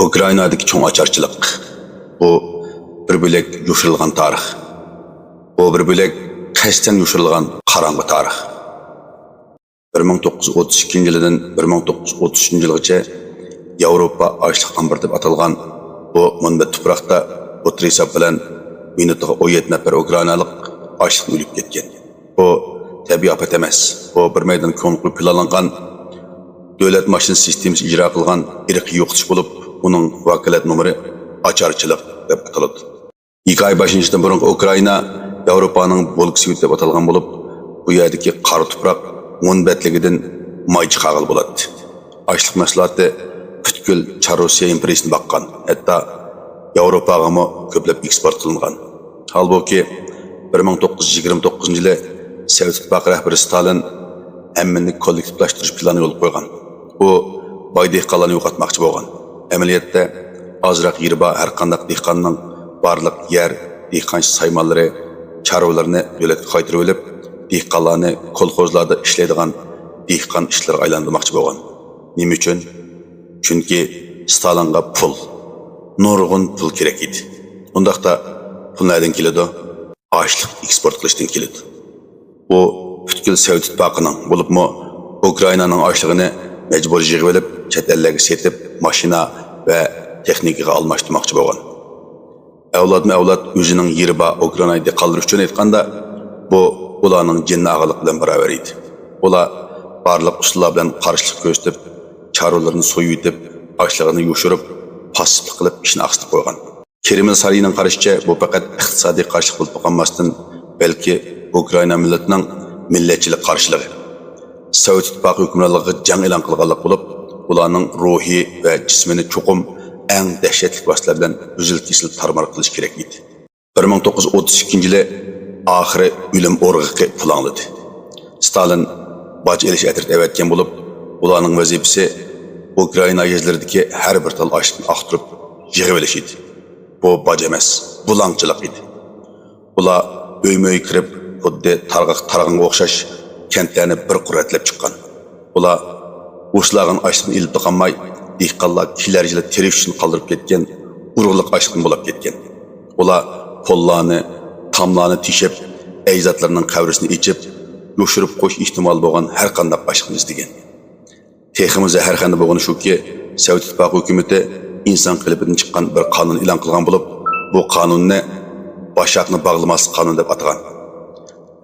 Ukraynadaki çoğun açarçılık. Bu bir bölek yuşurulgan tarih. Bu bir bölek kasten yuşurulgan karangı tarih. 1932 yılından 1933 yılgacha Avrupa açlık qambarı deb atalgan bu munbat tuproqda o'tir hisob bilan minutiga 17 nafar Ukrainalik açlıkdan o'lib ketgan. Bu tabiiy afat emas. Bu bir maydon ko'nqi planlangan davlat mashin sistemasi ijro qilgan irqiy yo'qotish bo'lib, uning vakolat nomeri açarçılık deb ataladi. 2 oy başlanışdan burun Ukraina Avropaning bo'lgisi deb atalgan bo'lib, bu yerdagi qora tuproq munbatligidan maychi qag'il bo'ladi. Açlık mahsuloti butkul Çar-Rusiya imperiyasini baqqan, hatto Avropaga ham ko'plab eksport qilingan. Halbuki 1929 yılı Sovet İttifaqı rahbari Stalin hammani kollektivlashtirish planı yo'l qo'ygan. U boy dehqonlarni yo'qotmoqchi bo'lgan. Amaliyotda azroq yeri bor har qanday dehqonning barliq yer, dehqon saymonlari, chorvalarni davlatga qaytarib olib, dehqonlarni kolxozlarda ishlaydigan dehqon ishlarga aylantirmoqchi bo'lgan. Nima uchun? Chunki Stalinga pul, nurg'un pul kerak edi. Undaqda pul nereden keladi? Açlık eksport qilishdan keladi. Bu butkul Sovet İttifaqıning bo'libmi Ukrainaning açlığını mecbur yig'ib olib, chet ellarga setib, mashina va texnikaga almashtirmoqchi bo'lgan. Avlod o'zining yeri bor Ukrainada qoldirish uchun aytganda, bu ularning jinni ag'liq bilan barobar edi. Ular barliq usullar bilan qarshilik ko'rsatib, chorvalarni so'yib etib, açlığını yo'shirib, passivlik qilib ishni aqsitib qo'ygan. Kreml sarayının qarashicha bu faqat iqtisodiy qarshilik bo'lib qolmasdan, balki Ukraina millatining millatchilik qarshiligi. Sovet İttifaqı hukmronligiga jang e'lon qilganlik bo'lib, ularning ruhiy va jismini cho'qim eng dahshatli vositalar bilan uzil-kesil tarmar qilish kerak edi. 1932 yili oxiri o'lim o'rg'iqi planladi. Stalin boj elish atirib avatgan bo'lib, ularning vazifasi Ukraina yezlaridagi har bir tal ochlikni aqtirib yig'ib olish edi. Bu boj emas, bulangchilik edi. Ular öymöy kirib, xuddi targ'anga o'xshash kentlarni bir qurratlab chiqqan. Ular o'shlag'in ochlikni ilib qolmay, dehqonlar kelar yili terish uchun qoldirib ketgan urug'liq ochlikni bo'lib ketgan. Ular pollarni, tamlarni tishib, ajdodlarning qabrisini ichib, yo'shirib qo'yish ehtimol bo'lgan har qanday ochlikni izlagan. Teximiz har qanday bo'lgani shuki, Sovet İttifaqı hukumati inson qalbidan chiqqan bir qonun e'lon qilgan bo'lib, bu qonunni başaqni bağlamaslik qonun deb atagan.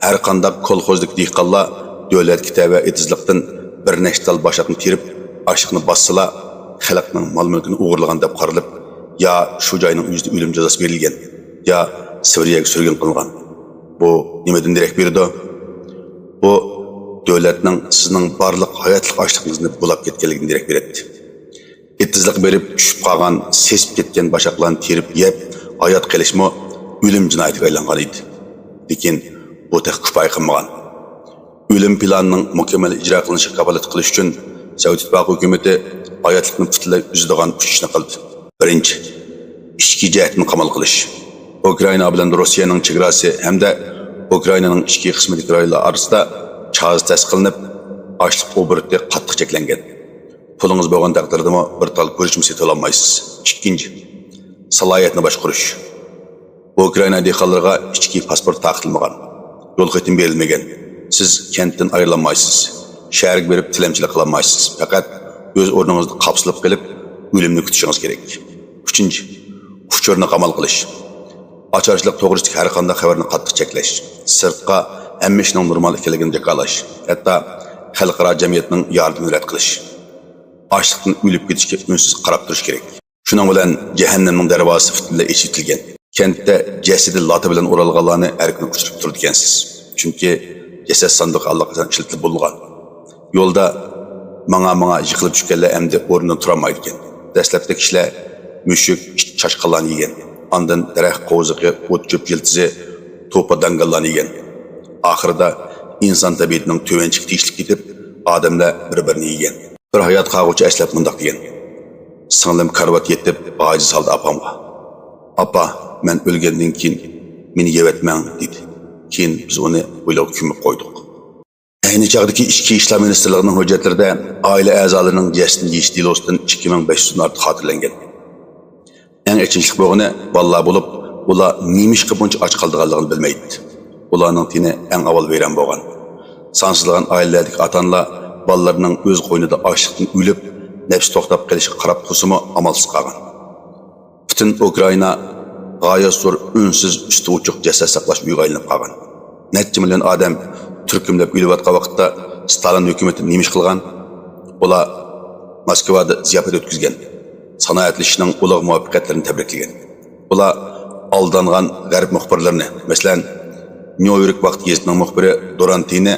Har qanday kolxozlik dehqonlar davlat kitaba etizlikdan bir nechtal başaqni terib, aşıqni bassılar, xalqning mol-mulkini o'g'irlagan deb qarilib, ya shu joyning o'zida o'lim jazosi berilgan, ya Suriyaga surgun qilingan. Bu nimadan derak berdi? Bu davlatning sizning barliq hayotlik ochligingizni bulab ketganligidan derak beradi. Etizlik berib tushib qolgan, sesib ketgan başaqlarni terib yeb, hayot qilishmi o'lim jinoyatiga aylangan edi. Lekin bu tek kifayet qilmagan. O'lim planining mukammal ijro qilinishiga kafolat qilish uchun Sovet İttifaqı hukumati hayotlikni butunlay uzadigan 3 ishni qildi. Birinchi, ichki jihatni qamal qilish. Ukraina bilan Rossiyaning chegarasi hamda Ukrainaning ichki qismidagi rayonlar orasida chaz tasqilinib, ochlik obrati qattiq cheklangan. Pulingiz bo'lgan taqdirda bir tal ko'rishma seta olmaysiz. Ikkinchi, salohiyatni boshqarish. Ukraina dehqonlariga ichki pasport taqilmagan, yo'l xatim berilmagan. Siz kentdan ayrilanmaysiz, shaharga berib tilamchilik qilolmaysiz. Faqat o'z o'rningizni qapsilib qilib, o'limni kutishingiz kerak. Uchinchi, uchurni qamal qilish. Ocharchilik to'g'risidagi har qanday xabarni qattiq cheklash, sirtqa hamma ishning normal ekanligini jakalash, hatto xalqaro jamiyatning yordamini rad qilish. Ochlikdan o'lib ketishga unsiz qarab turish kerak. Shuning bilan jahannamning darvozasi butunlay echitilgan. Kentda jasadi lata bilan o'ralganlarni erkin uchirib turdi ekansiz. Chunki jasad sandiq allaqachon ishlatilib bo'lgan. Yo'lda manga yiqilib tushganlar endi o'rnidan tura olmaydi ekan. Dastlabki kishilar mushuk, chashqalarni yegan. Ondan daraxt qo'ziqi, o't cho'p yiltizi, to'pa dangallarni yegan. Oxirida inson tabiatining tuvanchik teshilib ketib, odamlar bir-birini yegan. Bir hayot qag'uvchi aslab mundoq degan. Singlim karvat yetib, ojiz holda opamga. Apa, men o'lgandan keyin meni yevatmang dedi. Keyin biz uni o'ylab ko'mib qo'ydik. Ayni chaqdagi ichki ishlar ministrligining hujjatlarida oila a'zolarining jasadini yeyish delosidan 2500 dan ortiq xotirlangan. Eng echinchlik bo'lgani bolalar bo'lib, ular nimishqa buncha och qolganligini bilmaydi. Ularning tini eng avval vayron bo'lgan. Sansızlagan oilalardagi ota-onalar bolalarining o'z qo'ynida ochlikdan o'lib, nafs to'xtab qolishiga qarab tursa-mu amalsiz qolgan. Butun Ukraina g'oyat zo'r unsiz usti uchuq jasad saqlash uyiga aylanib qolgan. Necha million odam turkumlab o'layotgan vaqtda Stalin hukumati nima ish qilgan? Ular Moskvada ziyofat o'tkazgan. Sanoatlashishning ulug' muvaffaqiyatlarini tabriklagan. Ular aldangan g'arb muxbirlarini, masalan, New York vaqt gazetining muxbiri Dorantini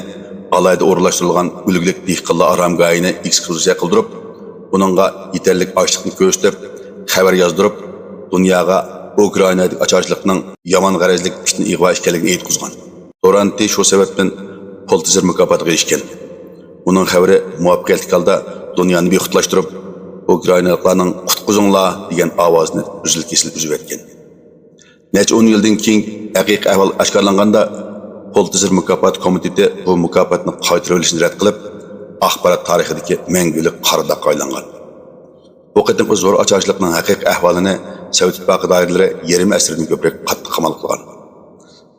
alayda o'rlashtirilgan ulug'lik dehqonlar aramgoyini ekskursiya qildirib, buningga yetarlik ochlikni ko'rsatib, xabar yozdirib, dunyoga Ukrainadagi ocharchilikning yomon g'arazlik ishni ig'vo ekanligini aytqizgan. Doranti shu sababdan Pulitzer mukofotiga erishgan. Uning xabari muvaffaqiyatli holda dunyoni bexutlashtirib, Ukrainaliklarning qutqizinglar degan ovozni uzil-kesil uzib etgan. Necha 10 yildan keyin haqiqiy ahvol oshkorlanganda Pulitzer mukofot komiteti bu mukofotni qaytarib olishni rad qilib, axborot tarixidagi mangulik qardoqqa aylangan. Bu qitimqi zo'r ocharchilikning haqiqiy ahvolini Sovet Ittifoqi doiralari yarim asrdan ko'proq qattiq qamal qilgan.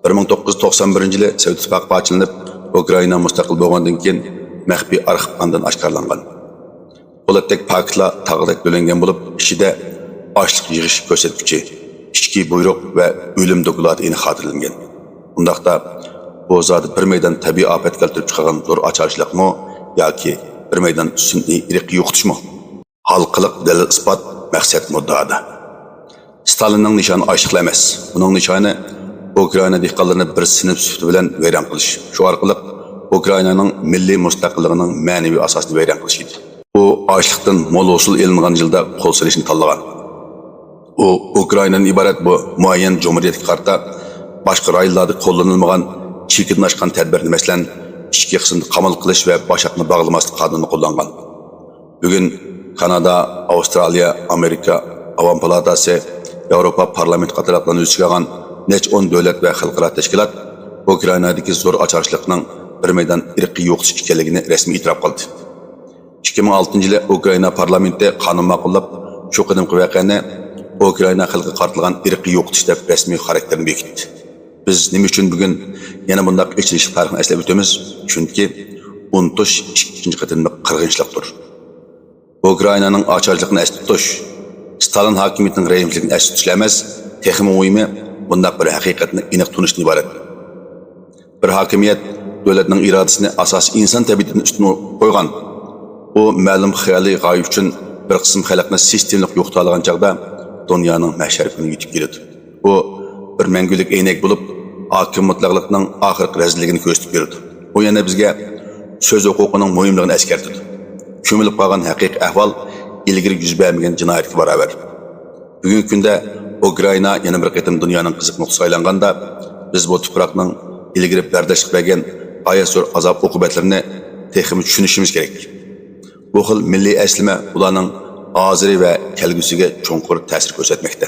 1991 yili Sovet Ittifoqi parchalanib, Ukraina mustaqil bo'lgandan keyin maxfiy arxiv qandan oshkorlangan. Polatdek paketlar tag'dak bo'lingan bo'lib, ichida ochlik yig'ish ko'rsatkichi, ichki buyruq va o'lim doklati xotirlangan. Undaqda bu zot bir maydon tabiiy ofat keltirib chiqargan zo'r ocharchilikmi yoki bir maydon sun'iy irqiy yo'qotishmi? Halqiliq dalil isbot maqsad muddaoda. Stalinning nishoni ochliq emas. Uning nishoni Ukraina dehqonlarini bir sinf sufti bilan vayron qilish. Shu orqali Ukrainaning milliy mustaqilligining ma'naviy asosini vayron qilish edi. U ochliqdan mo'l usul elingan yilda qo'l silishni tanlagan. U Ukrainadan iborat bu muayyan jumhuriyatga qarta boshqa rayonlarda qo'llanilmagan chekini oshgan tadbirni, masalan, ichki qismni qamal qilish va boshaqni bog'lamaslik qonunini qo'llangan. Bugun Kanada, Avstraliya, Amerika, Avam palatasi, Yevropa parlament qatorlarni o'z ichiga olgan necha 10 davlat va xalqaro tashkilot Ukrainadagi zo'r ocharchilikning bir maydon irqiy yo'qotish ekanligini rasmiy e'tirof qildi. 2006 yili Ukraina parlamenti qonun ma'qullab, shu qadimgi voqeani Ukraina xalqiga qartilgan irqiy yo'qotish deb rasmiy xarakterini bekitdi. Biz nima uchun bugun yana bunday ichilish tarixini eslab o'tamiz? Chunki unutish ikkinchi qatimliq qirg'inchilikdir. Ukrainaning ocharchiligini eslatib tutish, Stalin hokimiyatining rejimchiligini eslatib tutish emas, texmi o'yimi bunday bir haqiqatni aniq tunishdan iborat. Bir hokimiyat davlatning irodasini asosiy inson tabiatidan ustun qo'ygan. U ma'lum xiyoliy g'oya uchun bir qism xalqni sistemlik yo'qotgan chaqda dunyoning mahshar kuni yetib keladi. U bir mangulik aynak bo'lib, hokim mutlaqlikning oxirgi razilligini ko'rsatib berdi. U yana bizga so'z huquqining muhimligini eskartdi. Ko'milib qolgan haqiqiy ahvol ilgari yuz bermagan jinoyatga barobar. Bugungi kunda Ukraina yana bir qatim dunyoning qiziq nuqtasiga aylanganda, biz bu tuproqning ilgari bardashlik bergan g'oyat zo'r azob uqubatlarini texnik tushunishimiz kerak. Bu xil milliy aslima ularning hoziri va kelgusiga cho'nqur ta'sir ko'rsatmoqda.